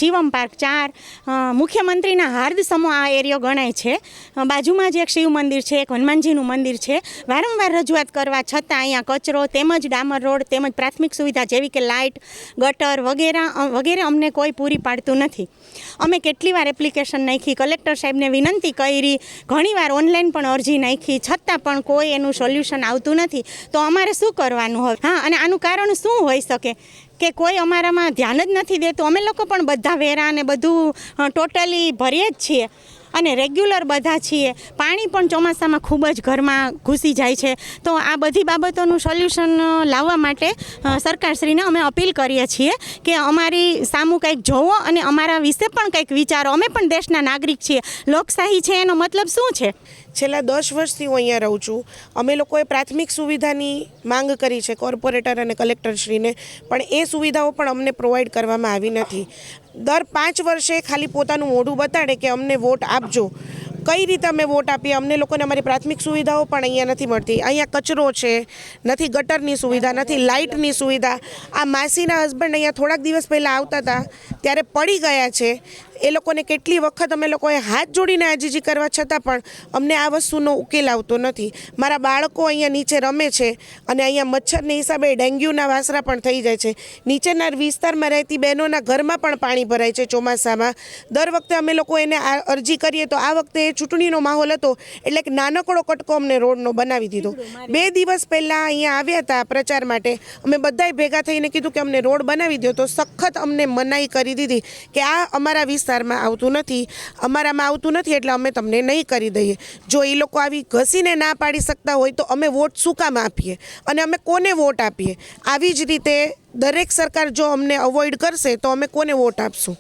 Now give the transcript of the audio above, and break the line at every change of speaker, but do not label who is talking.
Shivam park 4 મુખ્યમંત્રીના હાર્દ સમો આ એરિયો ગણાય છે। બાજુમાં જ એક શિવ મંદિર છે, એક હનુમાનજીનું મંદિર છે। વારંવાર રજૂઆત કરવા છતાં અહીંયા કચરો તેમજ ડામર રોડ તેમજ પ્રાથમિક સુવિધા જેવી કે લાઇટ, ગટર વગેરે અમને કોઈ પૂરી પાડતું નથી। અમે કેટલી વાર એપ્લિકેશન નાખી, કલેક્ટર સાહેબને વિનંતી કરી, ઘણીવાર ઓનલાઈન પણ અરજી નાખી, છતાં પણ કોઈ એનું સોલ્યુશન આવતું નથી। તો અમારે શું કરવાનું હવે? હા, અને આનું કારણ શું હોઈ શકે કે કોઈ અમારામાં ધ્યાન જ નથી દેતું। અમે લોકો પણ બધા વેરા ને બધું ટોટલી ભરીએ જ છીએ અને રેગ્યુલર બધા છીએ। પાણી પણ ચોમાસામાં ખૂબ જ ઘરમાં ઘૂસી જાય છે। તો આ બધી બાબતોનું સોલ્યુશન લાવવા માટે સરકારશ્રીને અમે અપીલ કરીએ છીએ કે અમારી સામું કંઈક જોવો અને અમારા વિશે પણ કંઈક વિચારો। અમે પણ દેશના નાગરિક છીએ। લોકશાહી છે એનો મતલબ શું છે?
છેલ્લા 10 વર્ષથી હું અહીંયા રહું છું। અમે લોકોએ પ્રાથમિક સુવિધાની માંગ કરી છે કોર્પોરેટર અને કલેક્ટરશ્રીને, પણ એ સુવિધાઓ પણ અમને પ્રોવાઈડ કરવામાં આવી નથી। દર 5 વર્ષે ખાલી પોતાનું મોઢું બતાડે કે અમને વોટ આપજો। કઈ રીતે અમે વોટ આપીએ? અમને લોકોને અમારી પ્રાથમિક સુવિધાઓ પણ અહીંયા નથી મળતી। અહીંયા કચરો છે, નથી ગટરની સુવિધા, નથી લાઇટની સુવિધા। આ માસીના હસબન્ડ અહીંયા થોડાક દિવસ પહેલાં આવતા હતા ત્યારે પડી ગયા છે। એ લોકોને કેટલી વખત અમે લોકોએ હાથ જોડીને આજીજી કરવા છતાં પણ અમને આ વસ્તુનો ઉકેલ આવતો નથી। મારા બાળકો અહીંયા નીચે રમે છે અને અહીંયા મચ્છરને હિસાબે ડેન્ગ્યુના વાસરા પણ થઈ જાય છે। નીચેના વિસ્તારમાં રહેતી બહેનોના ઘરમાં પણ પાણી ભરાય છે ચોમાસામાં। દર વખતે અમે લોકો એને અરજી કરીએ તો આ વખતે ચૂંટણીનો માહોલ હતો એટલે કે નાનકડો કટકો અમને રોડનો બનાવી દીધો। 2 દિવસ પહેલાં અહીંયા આવ્યા હતા પ્રચાર માટે, અમે બધાએ ભેગા થઈને કીધું કે અમને રોડ બનાવી દો, તો સખત અમને મનાઈ કરી દીધી કે આ અમારા વિસ્તારમાં આવતું નથી, અમારામાં આવતું નથી એટલે અમે તમને નહીં કરી દઈએ। જો એ લોકો આવી ઘસીને ના પાડી શકતા હોય તો અમે વોટ શું કામ આપીએ અને અમે કોને વોટ આપીએ? આવી જ રીતે દરેક સરકાર જો અમને અવોઇડ કરશે તો અમે કોને વોટ આપશું?